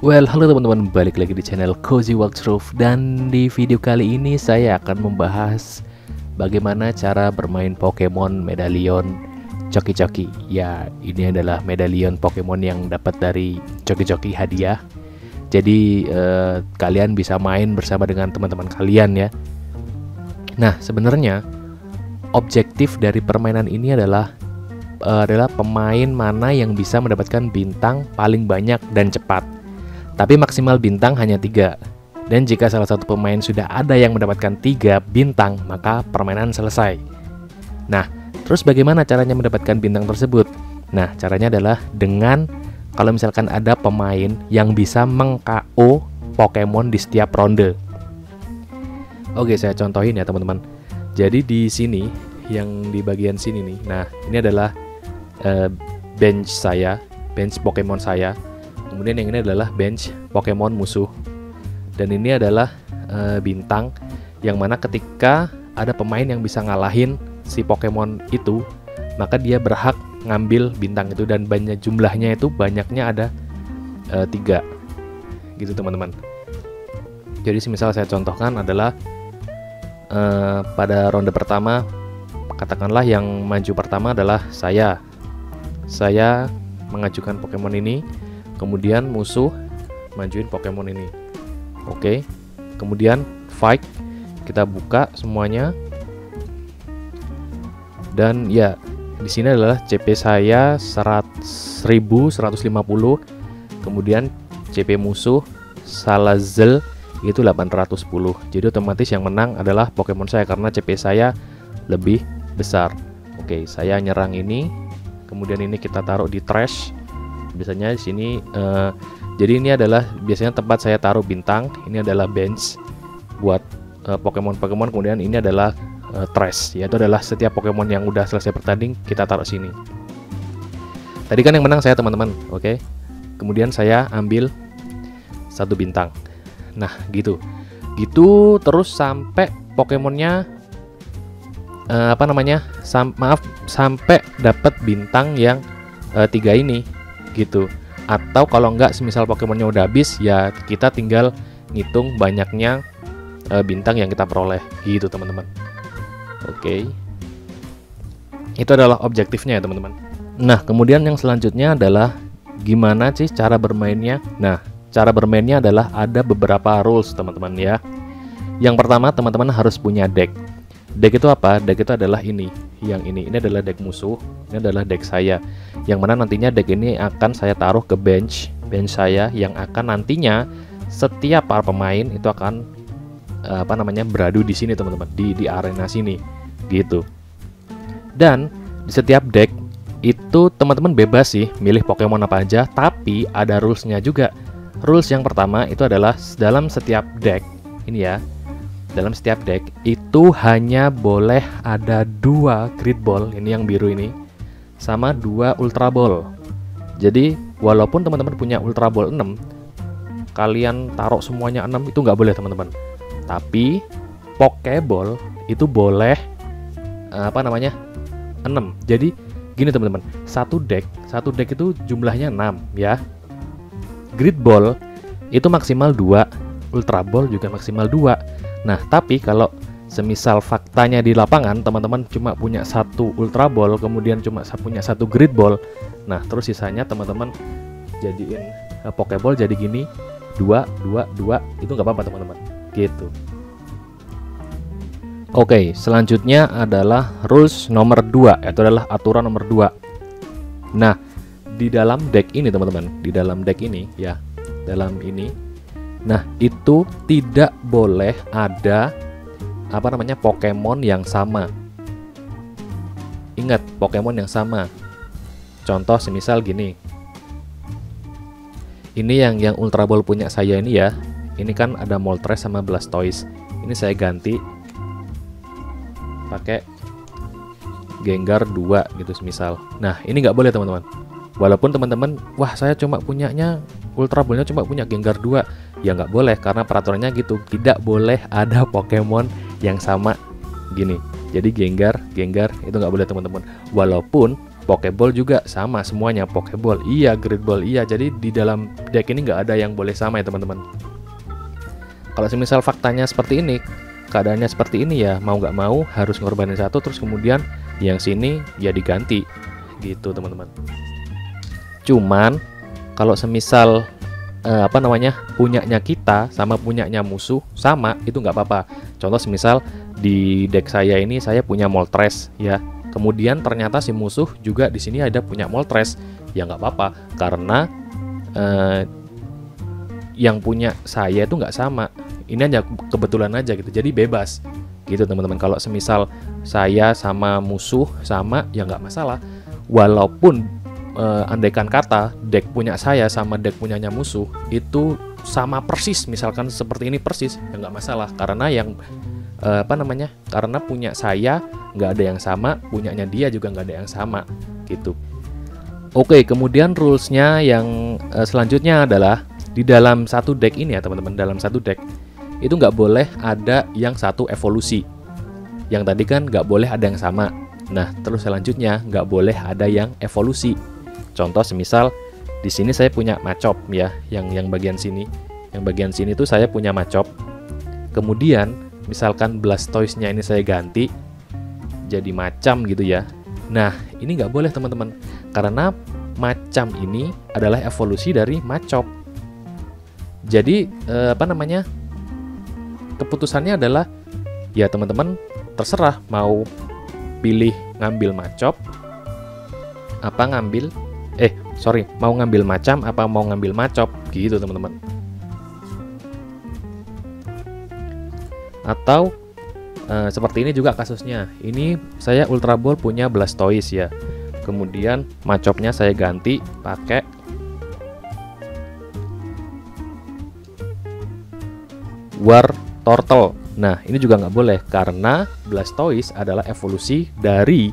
Well, halo teman-teman, balik lagi di channel Cozy Walkthrough. Dan di video kali ini saya akan membahas bagaimana cara bermain Pokemon Medalion Choki-Choki. Ya, ini adalah medalion Pokemon yang dapat dari Choki-Choki hadiah. Jadi kalian bisa main bersama dengan teman-teman kalian ya. Nah, sebenarnya objektif dari permainan ini adalah pemain mana yang bisa mendapatkan bintang paling banyak dan cepat. Tapi maksimal bintang hanya 3. Dan jika salah satu pemain sudah ada yang mendapatkan 3 bintang, maka permainan selesai. Nah, terus bagaimana caranya mendapatkan bintang tersebut? Nah, caranya adalah dengan kalau misalkan ada pemain yang bisa meng-KO Pokemon di setiap ronde. Oke, saya contohin ya teman-teman. Jadi di sini, yang di bagian sini nih. Nah, ini adalah bench saya, bench Pokemon saya. Kemudian yang ini adalah bench Pokemon musuh. Dan ini adalah bintang yang mana ketika ada pemain yang bisa ngalahin si Pokemon itu, maka dia berhak ngambil bintang itu. Dan banyak jumlahnya itu banyaknya ada 3 gitu teman-teman. Jadi misal saya contohkan adalah pada ronde pertama, katakanlah yang maju pertama adalah saya mengajukan Pokemon ini. Kemudian musuh majuin Pokemon ini. Oke. Kemudian fight, kita buka semuanya. Dan ya, di sini adalah CP saya 1150. Kemudian CP musuh Salazzle itu 810. Jadi otomatis yang menang adalah Pokemon saya karena CP saya lebih besar. Oke, saya nyerang ini. Kemudian ini kita taruh di trash. Biasanya di sini jadi ini adalah biasanya tempat saya taruh bintang. Ini adalah bench buat Pokemon-Pokemon. Kemudian ini adalah trash, yaitu adalah setiap Pokemon yang udah selesai bertanding kita taruh sini. Tadi kan yang menang saya teman-teman. Oke. Kemudian saya ambil 1 bintang. Nah, gitu terus sampai Pokemonnya sampai dapat bintang yang 3 ini gitu. Atau kalau enggak semisal Pokemonnya udah habis, ya kita tinggal ngitung banyaknya bintang yang kita peroleh gitu teman-teman. Oke. Itu adalah objektifnya ya teman-teman. Nah, kemudian yang selanjutnya adalah gimana sih cara bermainnya. Nah, cara bermainnya adalah ada beberapa rules teman-teman ya. Yang pertama, teman-teman harus punya deck. Deck itu apa? Deck itu adalah ini. Yang ini adalah deck musuh. Ini adalah deck saya. Yang mana nantinya deck ini akan saya taruh ke bench saya, yang akan nantinya setiap para pemain itu akan beradu di sini teman-teman, di arena sini gitu. Dan di setiap deck itu teman-teman bebas sih milih Pokemon apa aja, tapi ada rulesnya juga. Rules yang pertama itu adalah dalam setiap deck ini ya. Dalam setiap deck itu hanya boleh ada 2 Great Ball, ini yang biru ini, sama 2 Ultra Ball. Jadi walaupun teman-teman punya Ultra Ball 6, kalian taruh semuanya 6 itu nggak boleh teman-teman. Tapi Pokeball itu boleh 6. Jadi gini teman-teman, satu deck itu jumlahnya 6 ya. Great Ball itu maksimal 2, Ultra Ball juga maksimal 2. Nah, tapi kalau semisal faktanya di lapangan teman-teman cuma punya 1 Ultra Ball, kemudian cuma punya 1 Great Ball, nah terus sisanya teman-teman jadiin Pokeball jadi gini 2, itu nggak apa-apa teman-teman gitu. Oke, selanjutnya adalah rules nomor 2, yaitu adalah aturan nomor 2. Nah, di dalam deck ini teman-teman, di dalam deck ini ya, dalam ini, nah itu tidak boleh ada Pokemon yang sama. Ingat, Pokemon yang sama. Contoh semisal gini. Ini yang Ultra Ball punya saya ini ya. Ini kan ada Moltres sama Blastoise. Ini saya ganti pakai Gengar 2 gitu semisal. Nah, ini nggak boleh teman-teman. Walaupun teman-teman, wah saya cuma punyanya Ultra Ball-nya cuma punya Gengar 2, ya nggak boleh karena peraturannya gitu. Tidak boleh ada Pokemon yang sama gini. Jadi Gengar itu nggak boleh teman-teman. Walaupun Pokeball juga sama semuanya, Pokeball iya, Great Ball iya. Jadi di dalam deck ini nggak ada yang boleh sama ya teman-teman. Kalau semisal faktanya seperti ini, keadaannya seperti ini, ya mau nggak mau harus ngorbanin satu, terus kemudian yang sini ya diganti gitu teman-teman. Cuman kalau semisal punyanya kita sama punyanya musuh sama, itu nggak apa-apa. Contoh semisal di deck saya ini saya punya Moltres ya, kemudian ternyata si musuh juga di sini ada punya Moltres, ya nggak apa-apa, karena yang punya saya itu nggak sama. Ini aja kebetulan aja gitu, jadi bebas gitu teman-teman. Kalau semisal saya sama musuh sama, ya nggak masalah. Walaupun andaikan kata deck punya saya sama deck punyanya musuh itu sama persis, misalkan seperti ini persis, ya nggak masalah, karena yang karena punya saya nggak ada yang sama, punyanya dia juga nggak ada yang sama gitu. Oke, kemudian rulesnya yang selanjutnya adalah di dalam satu deck ini ya teman-teman, dalam satu deck itu nggak boleh ada yang satu evolusi. Yang tadi kan nggak boleh ada yang sama. Nah, terus selanjutnya nggak boleh ada yang evolusi. Contoh semisal di sini saya punya Machop ya, yang bagian sini. Yang bagian sini tuh saya punya Machop. Kemudian misalkan Blastoise-nya ini saya ganti jadi Macam gitu ya. Nah, ini nggak boleh teman-teman, karena Macam ini adalah evolusi dari Machop. Jadi keputusannya adalah ya teman-teman terserah mau pilih ngambil Machop apa mau ngambil Macam apa mau ngambil Machop gitu teman-teman. Atau seperti ini juga kasusnya. Ini saya Ultra Ball punya Blastoise ya, kemudian Machopnya saya ganti pakai Wartortle. Nah, ini juga nggak boleh karena Blastoise adalah evolusi dari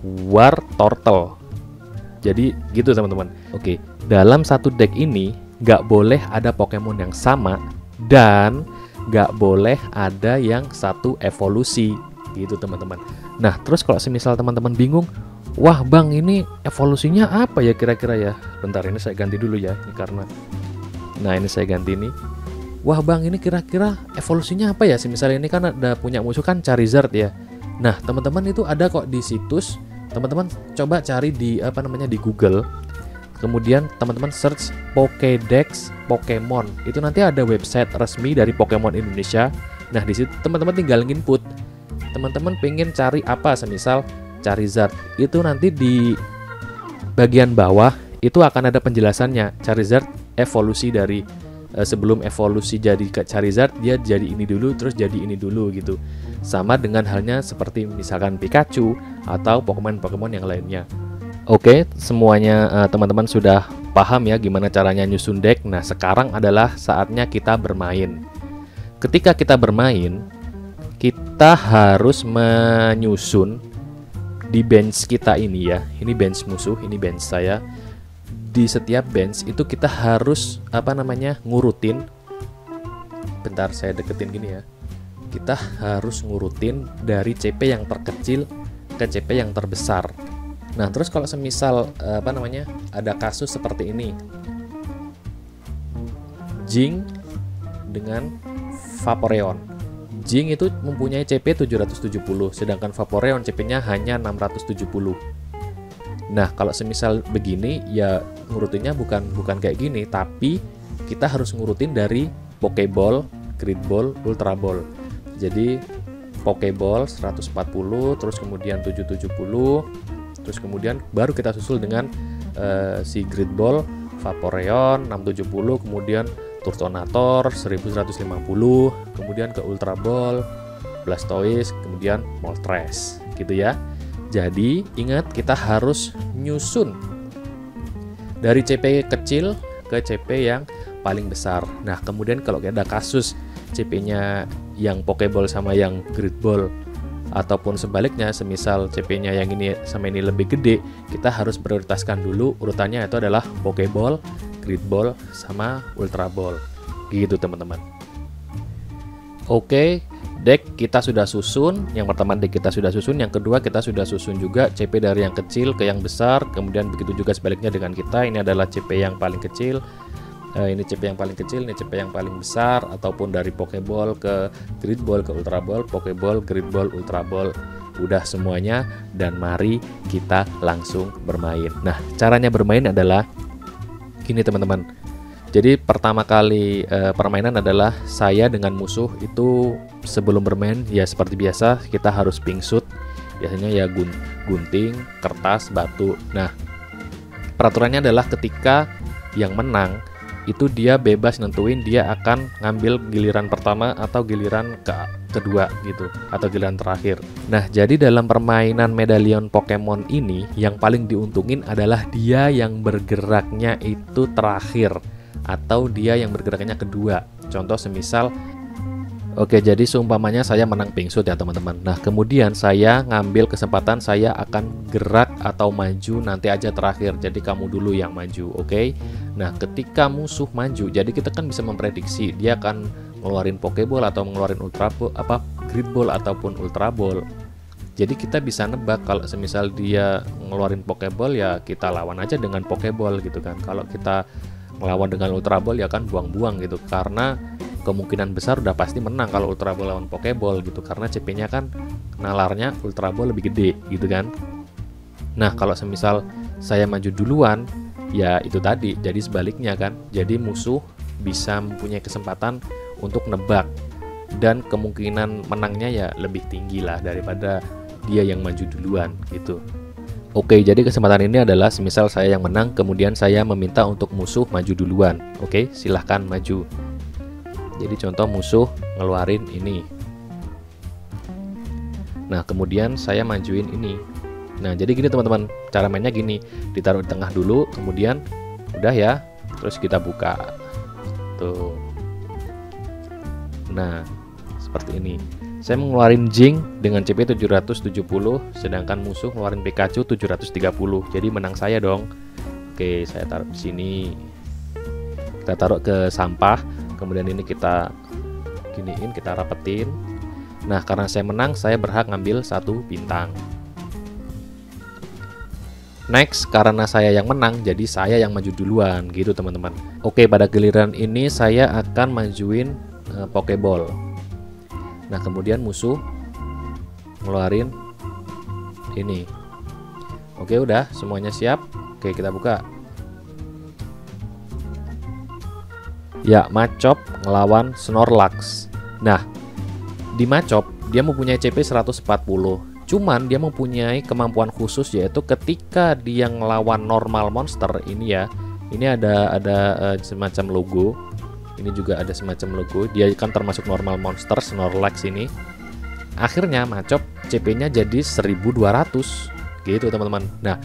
Wartortle. Jadi gitu teman-teman. Oke, dalam satu deck ini nggak boleh ada Pokemon yang sama dan nggak boleh ada yang satu evolusi gitu teman-teman. Nah, terus kalau semisal teman-teman bingung, wah bang ini evolusinya apa ya kira-kira ya? Bentar, ini saya ganti dulu ya, ini karena ini saya ganti nih. Wah bang ini kira-kira evolusinya apa ya? Misalnya ini kan ada punya musuh kan Charizard ya. Nah teman-teman itu ada kok di situs. Teman-teman coba cari di di Google. Kemudian teman-teman search Pokédex Pokemon. Itu nanti ada website resmi dari Pokemon Indonesia. Nah di situ teman-teman tinggal input. Teman-teman pengen cari apa? Semisal Charizard. Itu nanti di bagian bawah itu akan ada penjelasannya. Charizard evolusi dari sebelum evolusi jadi Charizard dia jadi ini dulu terus jadi ini dulu gitu. Sama dengan halnya seperti misalkan Pikachu atau Pokemon yang lainnya. Oke, semuanya teman-teman sudah paham ya gimana caranya nyusun deck. Nah, sekarang adalah saatnya kita bermain. Ketika kita bermain, kita harus menyusun di bench kita ini ya. Ini bench musuh, ini bench saya. Di setiap bench itu kita harus ngurutin. Bentar saya deketin gini ya. Kita harus ngurutin dari CP yang terkecil ke CP yang terbesar. Nah, terus kalau semisal ada kasus seperti ini. Jing dengan Vaporeon. Jing itu mempunyai CP 770, sedangkan Vaporeon CP-nya hanya 670. Nah, kalau semisal begini ya ngurutinnya bukan kayak gini, tapi kita harus ngurutin dari Pokeball, Great Ball, Ultra Ball. Jadi Pokeball 140, terus kemudian 770, terus kemudian baru kita susul dengan si Great Ball, Vaporeon 670, kemudian Turtonator 1150, kemudian ke Ultra Ball, Blastoise, kemudian Moltres, gitu ya. Jadi ingat kita harus nyusun dari CP kecil ke CP yang paling besar. Nah kemudian kalau ada kasus CP-nya yang Pokeball sama yang Great Ball ataupun sebaliknya, semisal CP-nya yang ini sama ini lebih gede, kita harus prioritaskan dulu urutannya, itu adalah Pokeball, Great Ball, sama Ultra Ball gitu teman-teman. Oke, Deck kita sudah susun, yang pertama deck kita sudah susun, yang kedua kita sudah susun juga CP dari yang kecil ke yang besar, kemudian begitu juga sebaliknya dengan kita. Ini adalah CP yang paling kecil, ini CP yang paling kecil, ini CP yang paling besar, ataupun dari Pokeball ke Grid Ball ke Ultra Ball, Pokeball, Grid Ball, Ultra Ball. Udah semuanya, dan mari kita langsung bermain. Nah, caranya bermain adalah gini teman-teman. Jadi pertama kali permainan adalah saya dengan musuh itu sebelum bermain ya seperti biasa kita harus pingsut. Biasanya ya gunting, kertas, batu. Nah, peraturannya adalah ketika yang menang itu dia bebas nentuin dia akan ngambil giliran pertama atau giliran kedua gitu, atau giliran terakhir. Nah, jadi dalam permainan medalion Pokemon ini yang paling diuntungin adalah dia yang bergeraknya itu terakhir atau dia yang bergeraknya kedua. Contoh semisal oke, jadi seumpamanya saya menang pingsut ya teman-teman. Nah, kemudian saya ngambil kesempatan saya akan gerak atau maju nanti aja terakhir. Jadi kamu dulu yang maju, oke? Nah, ketika musuh maju, jadi kita kan bisa memprediksi dia akan ngeluarin Pokeball atau ngeluarin Ultra Ball, Grid Ball ataupun Ultra Ball. Jadi kita bisa nebak kalau semisal dia ngeluarin Pokeball ya kita lawan aja dengan Pokeball gitu kan. Kalau kita ngelawan dengan Ultra Ball ya kan buang-buang gitu, karena kemungkinan besar udah pasti menang kalau Ultra Ball lawan Pokeball gitu, karena CP-nya kan nalarnya Ultra Ball lebih gede gitu kan. Nah, kalau semisal saya maju duluan ya itu tadi, jadi sebaliknya kan. Jadi musuh bisa mempunyai kesempatan untuk nebak, dan kemungkinan menangnya ya lebih tinggi lah daripada dia yang maju duluan gitu. Oke, jadi kesempatan ini adalah semisal saya yang menang, kemudian saya meminta untuk musuh maju duluan. Oke, silahkan maju. Jadi contoh musuh ngeluarin ini. Nah, kemudian saya majuin ini. Nah, jadi gini teman-teman, cara mainnya gini, ditaruh di tengah dulu, kemudian udah ya, terus kita buka. Tuh. Nah, seperti ini. Saya mengeluarin Jing dengan CP 770, sedangkan musuh ngeluarin Pikachu 730. Jadi menang saya dong. Oke, saya taruh di sini. Kita taruh ke sampah. Kemudian ini kita giniin, kita rapetin. Nah, karena saya menang, saya berhak ngambil 1 bintang. Next, karena saya yang menang, jadi saya yang maju duluan gitu teman-teman. Oke, pada giliran ini saya akan majuin Pokeball. Nah, kemudian musuh ngeluarin ini. Oke, udah semuanya siap. Oke, kita buka. Ya, Machop ngelawan Snorlax. Nah, di Machop dia mempunyai CP 140. Cuman dia mempunyai kemampuan khusus, yaitu ketika dia ngelawan normal monster ini ya. Ini ada semacam logo. Ini juga ada semacam logo. Dia kan termasuk normal monster Snorlax ini. Akhirnya Machop CP-nya jadi 1200 gitu teman-teman. Nah,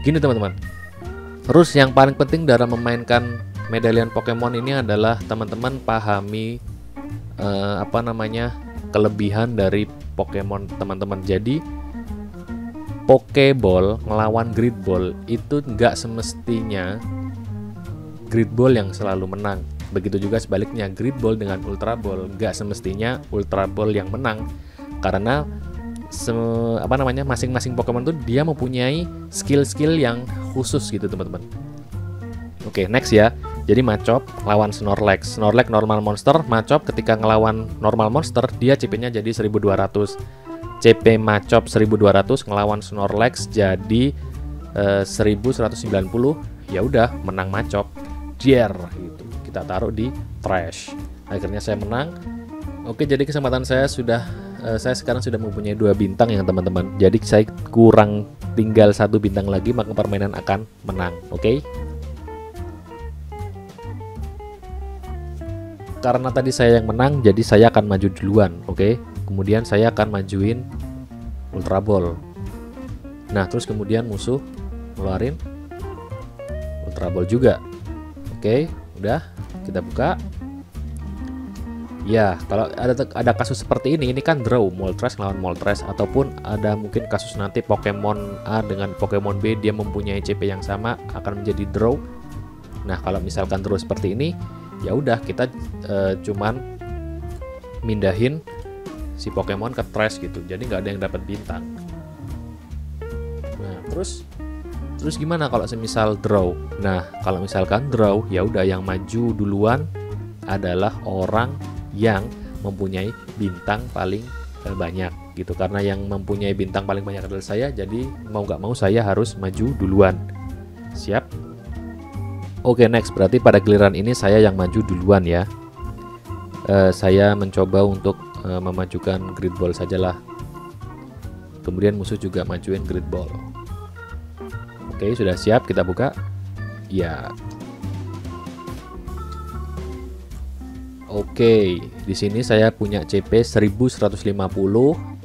gini teman-teman. Terus yang paling penting dalam memainkan medalion Pokemon ini adalah teman-teman pahami kelebihan dari Pokemon teman-teman. Jadi Pokeball ngelawan Grid Ball itu nggak semestinya Grid Ball yang selalu menang. Begitu juga sebaliknya, Grid Ball dengan Ultra Ball nggak semestinya Ultra Ball yang menang, karena masing-masing Pokemon tuh dia mempunyai skill-skill yang khusus gitu teman-teman. Oke, next ya. Jadi Machop lawan Snorlax. Snorlax normal monster, Machop ketika ngelawan normal monster dia CP-nya jadi 1200. CP Machop 1200 ngelawan Snorlax jadi 1190. Ya udah, menang Machop. Dier gitu. Kita taruh di trash. Akhirnya saya menang. Oke, jadi kesempatan saya sekarang sudah mempunyai 2 bintang ya teman-teman. Jadi saya kurang tinggal 1 bintang lagi, maka permainan akan menang. Oke. Karena tadi saya yang menang, jadi saya akan maju duluan. Oke. Kemudian saya akan majuin Ultra Ball. Nah, terus kemudian musuh ngeluarin Ultra Ball juga. Oke, udah kita buka. Ya, kalau ada kasus seperti ini kan draw, Moltres ngelawan Moltres, ataupun ada mungkin kasus nanti Pokemon A dengan Pokemon B dia mempunyai CP yang sama akan menjadi draw. Nah, kalau misalkan draw seperti ini, ya udah kita cuman mindahin si Pokemon ke trash gitu, jadi nggak ada yang dapat bintang. Nah terus gimana kalau semisal draw? Nah kalau misalkan draw, ya udah yang maju duluan adalah orang yang mempunyai bintang paling banyak gitu, karena yang mempunyai bintang paling banyak adalah saya, jadi mau nggak mau saya harus maju duluan. Siap? Oke, next, berarti pada giliran ini saya yang maju duluan ya. Saya mencoba untuk memajukan grid ball sajalah, kemudian musuh juga majuin grid ball. Oke, sudah siap, kita buka ya. Oke, di sini saya punya CP 1150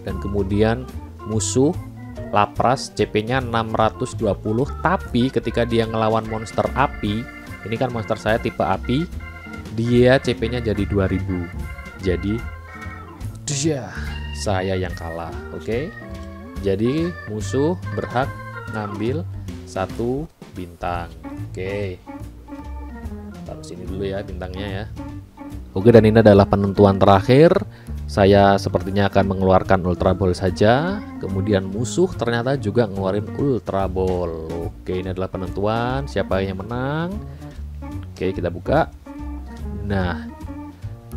dan kemudian musuh Lapras CP-nya 620, tapi ketika dia ngelawan monster api, ini kan monster saya tipe api, dia CP-nya jadi 2000. Jadi dia saya yang kalah. Oke. Jadi musuh berhak ngambil 1 bintang. Oke. Taruh sini dulu ya bintangnya ya. Oke, dan ini adalah penentuan terakhir. Saya sepertinya akan mengeluarkan Ultra Ball saja. Kemudian musuh ternyata juga ngeluarin Ultra Ball. Oke, ini adalah penentuan siapa yang menang. Oke, kita buka. Nah,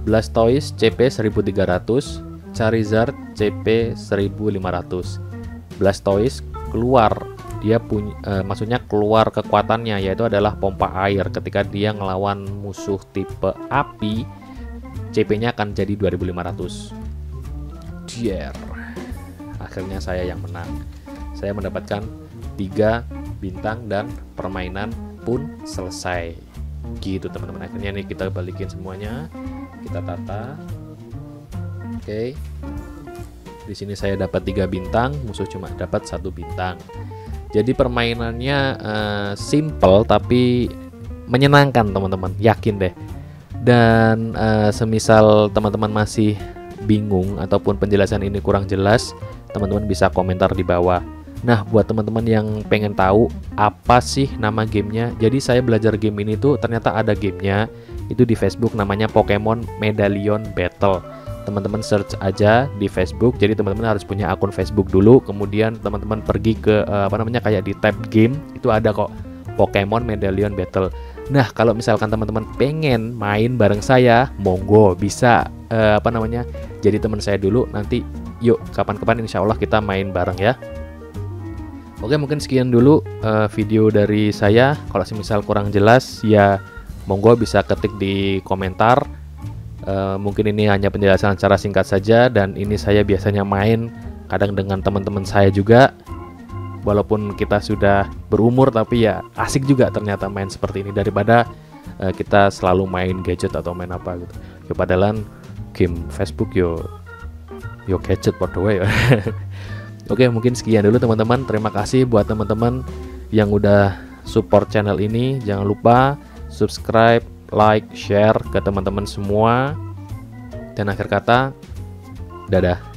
Blastoise CP 1300, Charizard CP 1500. Blastoise keluar, dia punya maksudnya keluar kekuatannya, yaitu adalah pompa air. Ketika dia ngelawan musuh tipe api, CP-nya akan jadi 2500. Dier. Akhirnya saya yang menang. Saya mendapatkan 3 bintang dan permainan pun selesai. Gitu teman-teman. Akhirnya nih kita balikin semuanya. Kita tata. Oke. Di sini saya dapat 3 bintang, musuh cuma dapat 1 bintang. Jadi permainannya simple tapi menyenangkan teman-teman, yakin deh. Dan semisal teman-teman masih bingung ataupun penjelasan ini kurang jelas, teman-teman bisa komentar di bawah. Nah, buat teman-teman yang pengen tahu apa sih nama gamenya, jadi saya belajar game ini tuh ternyata ada gamenya, itu di Facebook namanya Pokemon Medallion Battle. Teman-teman search aja di Facebook. Jadi teman-teman harus punya akun Facebook dulu, kemudian teman-teman pergi ke kayak di tab game, itu ada kok Pokemon Medallion Battle. Nah, kalau misalkan teman-teman pengen main bareng saya, monggo bisa jadi teman saya dulu. Nanti yuk kapan-kapan insya Allah kita main bareng ya. Oke, mungkin sekian dulu video dari saya. Kalau semisal kurang jelas ya monggo bisa ketik di komentar. Mungkin ini hanya penjelasan secara singkat saja, dan ini saya biasanya main kadang dengan teman-teman saya juga. Walaupun kita sudah berumur, tapi ya asik juga ternyata main seperti ini daripada kita selalu main gadget atau main apa gitu. Ya padahal game Facebook yo gadget podo ya. Oke, mungkin sekian dulu teman-teman. Terima kasih buat teman-teman yang udah support channel ini. Jangan lupa subscribe, like, share ke teman-teman semua. Dan akhir kata, dadah.